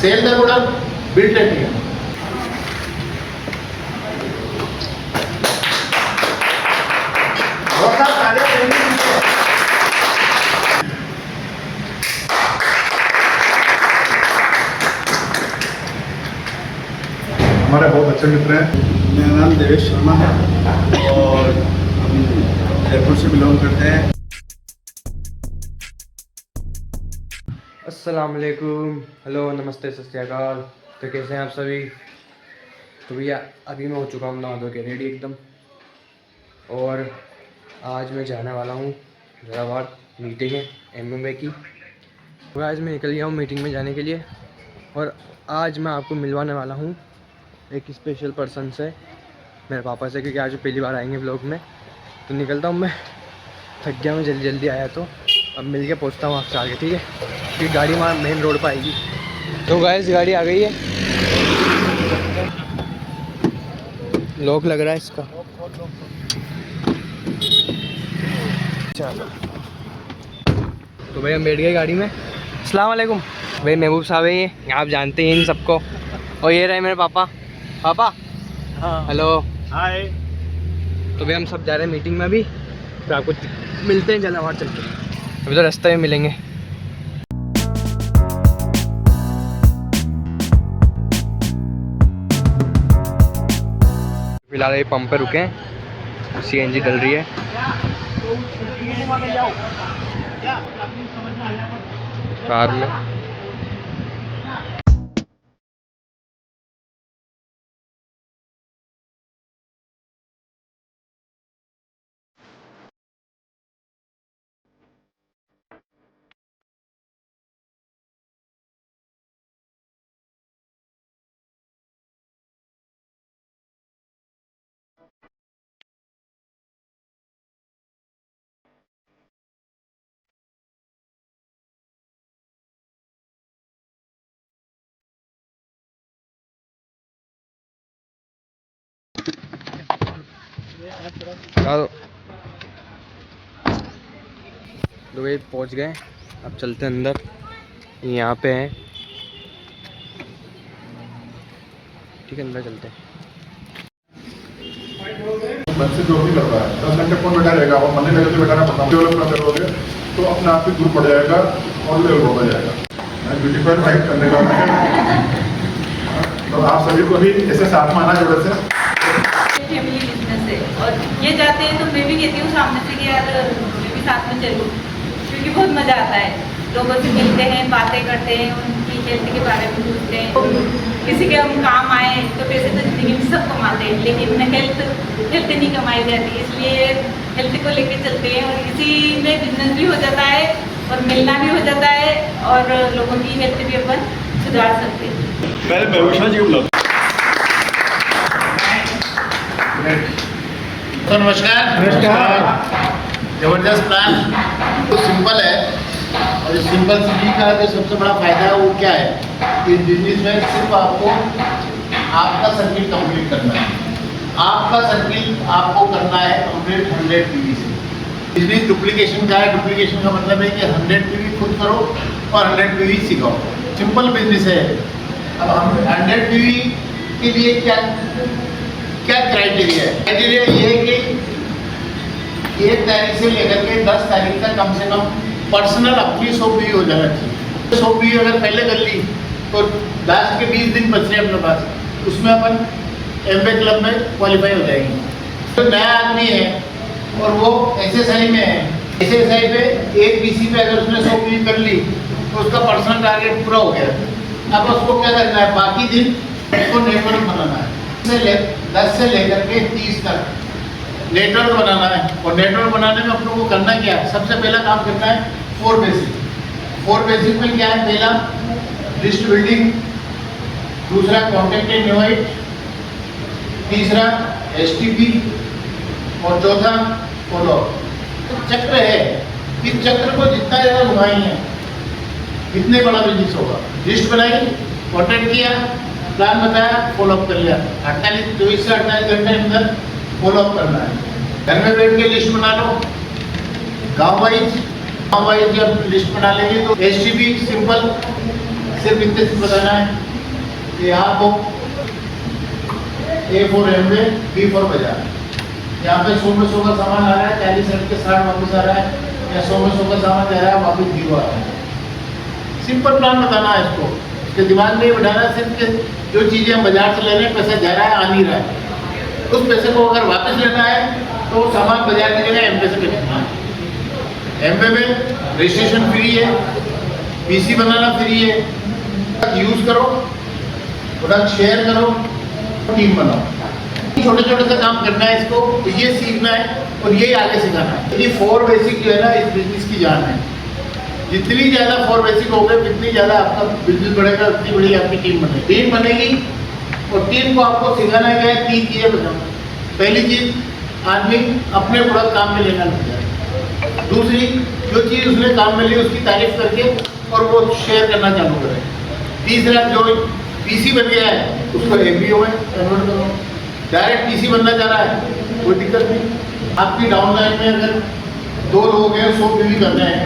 sell the product, build a team. हमारे बहुत अच्छे मित्र हैं। मेरा नाम देवेश शर्मा है और हम जयपुर से बिलोंग करते हैं। अस्सलाम वालेकुम, हेलो, नमस्ते, सत श्री अकाल। तो कैसे हैं आप सभी? तो भैया अभी मैं हो चुका हूँ नहा धो के रेडी एकदम, और आज मैं जाने वाला हूँ जलावाड़। मीटिंग है MMA की। तो आज मैं निकल गया हूँ मीटिंग में जाने के लिए, और आज मैं आपको मिलवाने वाला हूँ एक स्पेशल पर्सन से, मेरे पापा से, क्योंकि आज पहली बार आएंगे व्लॉग में। तो निकलता हूँ मैं, थक गया मैं, जल्दी जल्दी आया, तो अब मिल के पहुँचता हूँ आपसे आगे, ठीक है? क्योंकि गाड़ी वहाँ मेन रोड पर आएगी। तो गाइस गाड़ी आ गई है, लॉक लग रहा है इसका। चलो तो भाई हम बैठ गए गाड़ी में। अस्सलाम वालेकुम भाई, महबूब साहब है ये, आप जानते हैं इन सबको। और ये रहे मेरे पापा। पापा हाँ, हेलो, हाय। तो भाई हम सब जा रहे हैं मीटिंग में अभी, तो आपको मिलते हैं जलावाड़ चल के। अभी तो रास्ते में मिलेंगे। फिलहाल ये पंप पे रुके हैं, CNG डल रही है। कार में तो भाई पहुंच गए, अब चलते हैं अंदर। यहाँ पे हैं, ठीक है, अंदर चलते हैं। बच्चे जो भी करता है 10 घंटे फोन बैठा रहेगा और मन लगे तो बैठाना पड़ता है। डेवलप करते रहोगे तो अपने आप ही दूर पड़ जाएगा और लेवल होता जाएगा। मैं ब्यूटीफाइड फाइट करने का तो आप सभी को भी ऐसे साथ में आना जोड़े से। फैमिली बिजनेस है और ये जाते हैं तो मैं भी कहती हूँ सामने से कि यार मैं भी साथ में चलूँ, क्योंकि बहुत मज़ा आता है। लोगों से मिलते हैं, बातें करते हैं, उनकी हेल्थ के बारे में पूछते हैं। किसी के हम काम आए तो पैसे तो ज़िंदगी में सब कमाते हैं, लेकिन हेल्थ नहीं कमाई जाती, इसलिए हेल्थ को लेके चलते हैं। और इसी में बिजनेस भी हो जाता है और मिलना भी हो जाता है और लोगों की हेल्थ भी अपन सुधार सकते हैं। पहले महबूब जी को बुलाओ। तो नमस्कार। जबरदस्त प्लान तो सिंपल है, और इस सिंपल सिटी का जो सबसे बड़ा फायदा है वो क्या है कि बिजनेस में सिर्फ आपको आपका सर्किल कंप्लीट करना है। आपका सर्किल आपको करना है कंप्लीट 100 PV से। बिजनेस डुप्लीकेशन का है, डुप्लीकेशन का मतलब है कि 100 PV खुद करो और 100 PV सिखाओ। सिंपल बिजनेस है। अब हम 100 PV के लिए क्या क्राइटेरिया है? क्राइटेरिया ये है कि 1 तारीख से लेकर के 10 तारीख तक कम से कम पर्सनल अपनी 100 PV हो जाना चाहिए। 100 PV अगर पहले कर ली तो लास्ट के 20 दिन बच रहे अपने पास, उसमें अपन MBA क्लब में क्वालिफाई हो जाएंगे। तो नया आदमी है और वो SSI में है, SSI पे एक BC पे अगर उसने 100 PV कर ली तो उसका पर्सनल टारगेट पूरा हो गया। अब उसको क्या करना है, बाकी दिन उसको नेटवर्क बनाना है। 10 से लेकर के 30 तक नेटवर्क बनाना है। और नेटवर्क बनाने में अपनों को करना क्या है, सबसे पहला काम करना है 4 बेसिक। 4 बेसिक में क्या है? पहला लिस्ट बिल्डिंग, दूसरा कॉन्टेक्ट एंड इनवाइट, तीसरा STP और चौथा फॉलो। चक्र है, इस चक्र को जितना ज़्यादा घुमाएंगे इतने बड़ा बिजनेस होगा। लिस्ट बनाई, कॉन्टेक्ट किया, प्लान बताया, फॉलोअप कर लिया। 24 से 48 घंटे के अंदर फॉलोअप करना है। घर में बैठ के लिस्ट बना लो, गाँव वाइज जब लिस्ट बना लेंगे तो STP सिंपल सिर्फ इतने से बताना है कि यहाँ को A for Amway, B for बाजार। यहाँ पे 100 में 100 का सामान आ रहा है, 40 रुपये के 60 वापस आ रहा है, या 100 में 100 का सामान जा रहा है, वापस 0 आ रहा है। सिंपल प्लान बताना है इसको, इसके दिमाग में बिठाना है सिर्फ कि जो चीज़ें हम बाजार से ले रहे हैं, पैसा जा रहा है, आ नहीं रहा है, उस पैसे को अगर वापस लेना है तो सामान बाजार की जगह एमवे से खरीदना है। एमवे में रजिस्ट्रेशन फ्री है, पीसी बनाना फ्री है, यूज़ करो, प्रोडक्ट शेयर करो, टीम बनाओ। छोटे छोटे से काम करना है इसको, तो ये सीखना है और ये आगे सिखाना है। ये 4 बेसिक जो है ना इस बिजनेस की जान है। जितनी ज़्यादा 4 बेसिक हो गए, जितनी ज़्यादा आपका बिजनेस बढ़ेगा, उतनी बड़ी आपकी टीम बनेगी। टीम बनेगी और टीम को आपको सिखाना है 3 चीज़ें बताऊँ। पहली चीज़, आदमी अपने प्रोडक्ट काम में लेना लग जाए। दूसरी, जो चीज़ उसने काम में ली उसकी तारीफ करके और वो शेयर करना चालू करें। तीसरा, जो पीसी बन गया है उसको एमबीओ में कन्वर्ट करो। डायरेक्ट पीसी बनना चाह रहा है, कोई दिक्कत नहीं। आपकी डाउनलाइन में अगर 2 लोग हैं 100 पीवी करना है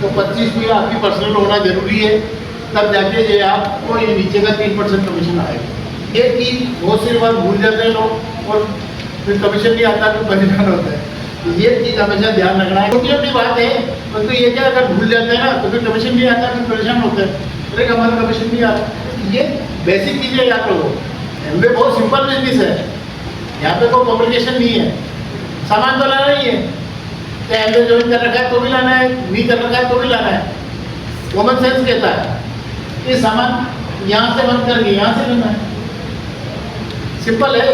तो 25 पीवी आपकी पर्सनल होना जरूरी है, तब जाके ये आपको ये नीचे का 3% कमीशन आएगा। ये चीज़ बहुत सी बार भूल जाते हैं लोग और फिर कमीशन नहीं आता तो परेशान होता है। तो ये चीज़ हमेशा ध्यान रखना है। छोटी छोटी बात है, परंतु ये क्या, अगर भूल जाते हैं ना तो फिर कमीशन नहीं आता, फिर परेशान होते हैं, अरे हमारा कमीशन नहीं आता। ये बेसिक चीज़ें याद रखो। एमवे बहुत सिंपल बिजनेस है, यहाँ पे कोई कॉम्प्लिकेशन नहीं है। सामान तो लाना ही है, तो एमवे ज्वाइन कर रखा है तो भी लाना है, नहीं कर रखा है तो भी लाना है। कॉमन सेंस कहता है ये सामान यहाँ से बंद करके यहाँ से लेना है, सिंपल है।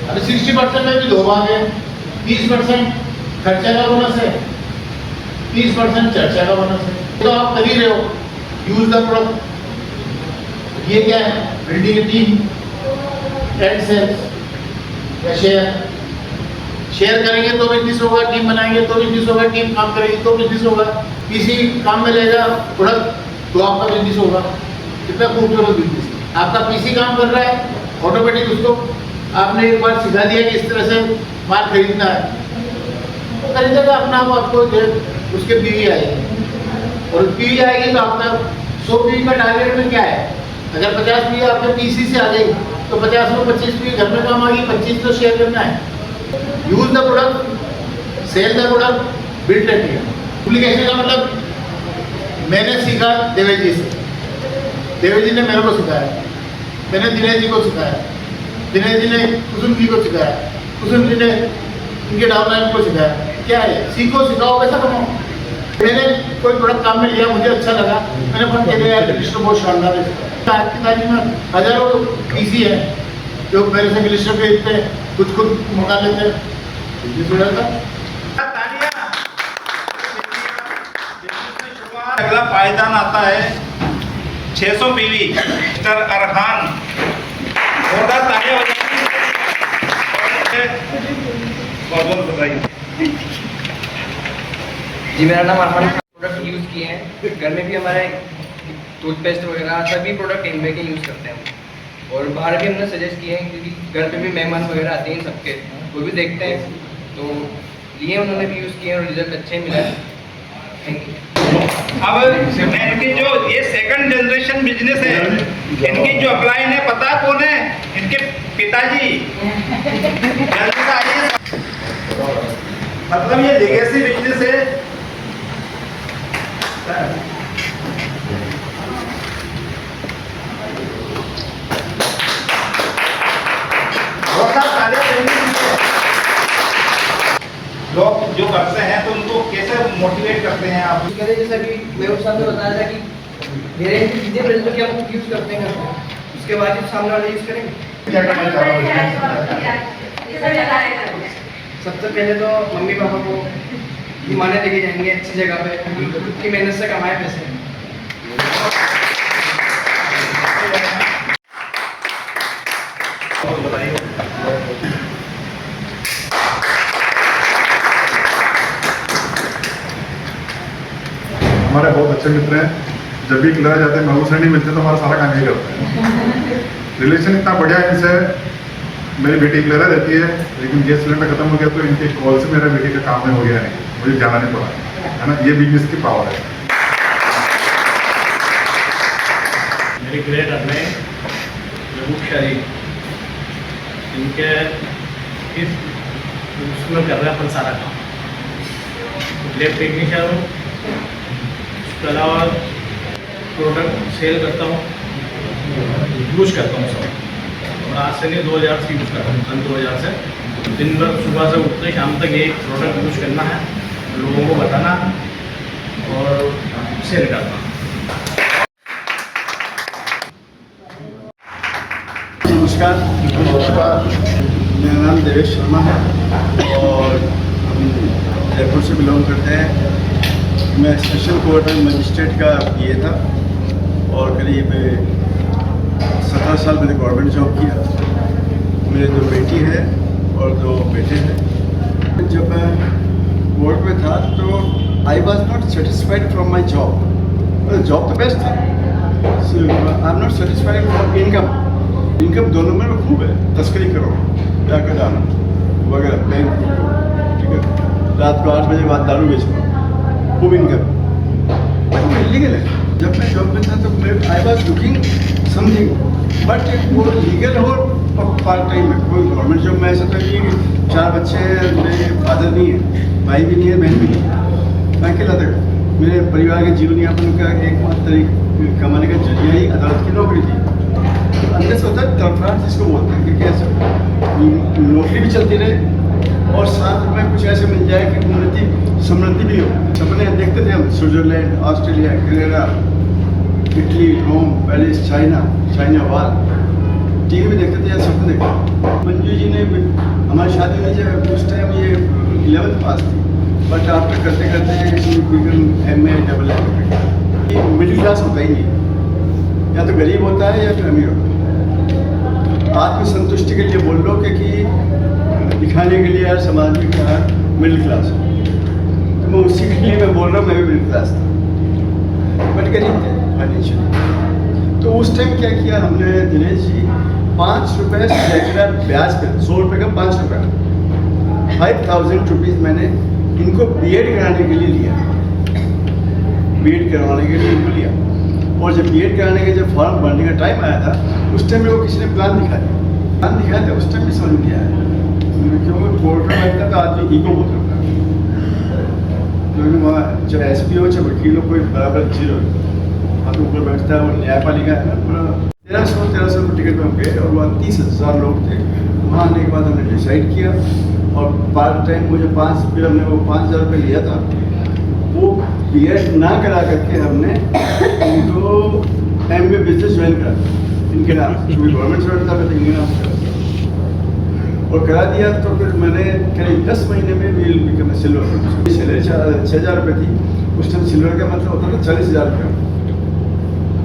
अरे 60% में भी 2 भाग है, 30% खर्चा का बोनस है, 30% चर्चा का बोनस है। तो आप कर ही रहे हो, यूज द प्रोडक्ट। ये क्या है, बिल्डिंग टीम, एड सेल्स या शेयर करेंगे तो बिजनेस होगा, टीम बनाएंगे तो बिजनेस होगा, टीम काम करेगी तो बिजनेस होगा, किसी काम में लेगा प्रोडक्ट तो आपका बिजनेस होगा। कितना खूबसूरत बिजनेस। आपका पीसी काम कर रहा है, ऑटोमेटिक उसको आपने एक बार सिखा दिया कि इस तरह से माल खरीदना है, तो खरीदेगा अपना आप, आपको जो उसके पीवी आएगी और पीवी आएगी तो आपका 100 पीवी का टारगेट में क्या है, अगर 50 पीवी आपके पीसी से आ गई तो 50 में 25 पीवी घर में काम आ गई, 25 तो शेयर करना है। Use the product, sell the product, build the team. Duplication का मतलब मैंने सीखा देवेश जी से, देवेश जी ने मेरे को सिखाया, मैंने दिनेश जी को सिखाया, दिनेश जी ने कुसुम जी को सिखाया, कुसुम जी ने इनके डाउनलाइन को सिखाया। क्या है, सीखो, सिखाओ, पैसा कमाओ। मैंने कोई प्रोडक्ट काम में लिया, मुझे अच्छा लगा, मैंने फोन किया यार रजिस्टर बहुत शानदार है। आज की तारीख में हजारों पीसी है जो मेरे से रजिस्टर खरीदते हैं, खुद मंगा लेते हैं। अगला पायदान आता है 600 पीवी मिस्टर अरहान, जोरदार तालियां बहुत बताइए। जी, मेरा नाम अरहान। प्रोडक्ट यूज़ किए हैं घर में भी, हमारे टूथपेस्ट वगैरह सभी प्रोडक्ट एमवे के यूज़ करते हैं हम, और बाहर भी हमने सजेस्ट किए हैं क्योंकि घर पे भी मेहमान वगैरह आते हैं सबके, वो भी देखते हैं, तो लिए उन्होंने भी यूज़ किए और रिजल्ट अच्छे मिला है। Thank you. अब इनकी जो ये 2nd जनरेशन बिजनेस है, इनकी जो अपलाइन है पता कौन है, इनके पिताजी। जल्दी से आइए, मतलब ये लेगेसी बिजनेस है। लोग जो करते हैं तो उनको कैसे मोटिवेट करते हैं आप? जैसे अभी मेरे साथ में बताया था कि मेरे चीज़ें पहले तो क्या हम यूज़ करते हैं, उसके बाद ही सामने वाले यूज़ करेंगे। क्या करना चाह रहे सबसे पहले तो मम्मी पापा को घुमाने लेके जाएंगे अच्छी जगह पे, खुद की मेहनत से कमाए पैसे। हमारे बहुत अच्छे मित्र हैं, जब भी क्लियर जाते हैं महबूब से नहीं मिलते तो हमारा सारा काम यही करते हैं। रिलेशन इतना बढ़िया है इनसे। मेरी बेटी क्लियर रहती है, लेकिन गैस सिलेंडर खत्म हो गया तो इनके कॉल से मेरा बेटी का काम नहीं हो गया, नहीं मुझे जाना नहीं पड़ा, है ना। ये बिजनेस की पावर है। रेफ्रिजरेटर में महबूब शरीफ इनके इस उसमें कर रहे हैं अपन सारा काम। लैब टेक्नीशियन हूँ, उसके अलावा प्रोडक्ट सेल करता हूँ, यूज करता हूँ सब। और आज से नहीं 2000 से यूज़ करता हूँ, सन 2000 से। दिन भर सुबह से उठते शाम तक ये प्रोडक्ट यूज करना है, लोगों को बताना और सेल करना। नमस्कार, मेरा नाम देवेश शर्मा है और हम जयपुर से बिलोंग करते हैं। मैं स्पेशल कोर्ट में मजिस्ट्रेट का PA था और करीब 17 साल मैंने गवर्नमेंट जॉब किया। मेरे 2 बेटी है और 2 बेटे हैं। जब मैं कोर्ट में था तो I was not satisfied from my job. Job तो बेस्ट था, I am not satisfied from income दोनों में खूब है। तस्करी करो, जाकर डालो वगैरह, बैंक, ठीक है, रात को 8 बजे बाद दारू बेचो, खूब इनकम, वो इलीगल है। जब मैं जॉब में था तो I was looking something, but वो लीगल हो और पार्ट टाइम है। कोई गवर्नमेंट जॉब में ऐसा तो नहीं है कि 4 बच्चे हैं, मेरे फादर नहीं है, भाई भी नहीं है, बहन भी नहीं है, मैं अकेला था। मेरे परिवार के जीवन यापन का एकमात्र तरीका कमाने का जरिया ही अदालत की नौकरी थी। अंदर से होता है तड़फड़ाहट जिसको बोलते हैं कि कैसे नौकरी भी चलती रहे और साथ में कुछ ऐसे मिल जाए कि उन्नति समृद्धि भी हो। सपने देखते थे हम, स्विट्जरलैंड, ऑस्ट्रेलिया, कनाडा, इटली, रोम, पेरिस, चाइना वाल, टीवी में देखते थे या सपने देखते। मंजू जी ने हमारी शादी हुई जब उस टाइम ये 11th पास थी, बट आफ्टर करते करते MA AA मिडिल क्लास होता ही नहीं, या तो गरीब होता है या फिर अमीर होता है। आत्मसंतुष्टि के लिए बोल लो कि दिखाने के लिए यार समाज में क्या मिडिल क्लास हो, तो मैं उसी के लिए मैं बोल रहा हूँ, मैं भी मिडिल क्लास था बट गरीब थे फाइनेंशियली। तो उस टाइम क्या किया हमने, दिनेश जी, 5 रुपये सैकड़ा ब्याज पे, 100 रुपये का 5 रुपये, 5000 रुपीज़ मैंने इनको B.Ed कराने के लिए लिया। B.Ed करवाने के लिए इनको लिया और जब B.Ed कराने के जब फॉर्म भरने का टाइम आया था उस टाइम मेरे को किसी ने प्लान दिखाया था। उस टाइम भी समझ नहीं आया, क्योंकि कोर्ट में बैठता था आदमी ईगो बहुत रखता है, क्योंकि वहाँ चाहे SP हो चाहे वकील हो, कोई बराबर चीज हो, हाथ ऊपर बैठता है। और न्यायपालिका है ना, पूरा 1300 रुपये टिकट में हम गए और वहाँ 30,000 लोग थे। वहाँ आने के बाद हमने डिसाइड किया और पार्ट टाइम मुझे 5 फिर हमने वो 5,000 रुपये लिया था, वो B.Ed ना करा करके हमने इनको MA बिजनेस ज्वाइन करा इनके नाम, क्योंकि गवर्नमेंट स्टूडेंट था, मैं तो इनके नाम से और करा दिया। तो फिर मैंने करीब 10 महीने में वील बिकम सिल्वर। सैलरी 6,000 रुपये थी उस टाइम। सिल्वर का मतलब होता था 40,000 रुपये,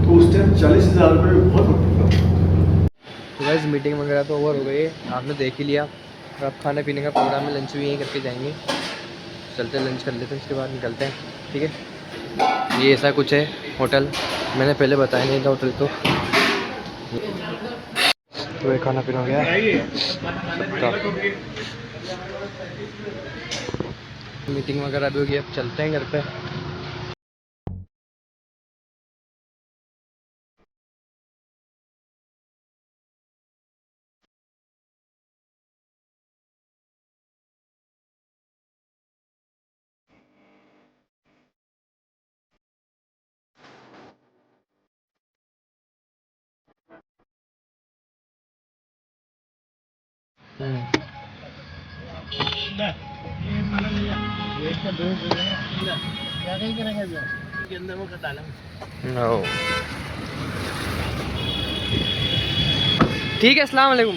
तो उस टाइम 40,000 रुपये बहुत होता था। तो गाइस मीटिंग वगैरह तो ओवर हो गई है, आपने देख ही लिया। और अब खाने पीने का प्रोग्राम है, लंच भी यहीं करके जाएंगे। चलते लंच कर लेते हैं, उसके बाद निकलते हैं, ठीक है। ये ऐसा कुछ है होटल, मैंने पहले बताया नहीं था होटल। तो ये खाना पीना हो गया सबका, मीटिंग वगैरह भी हो गई। अब चलते हैं घर पे। ठीक है, अस्सलाम वालेकुम।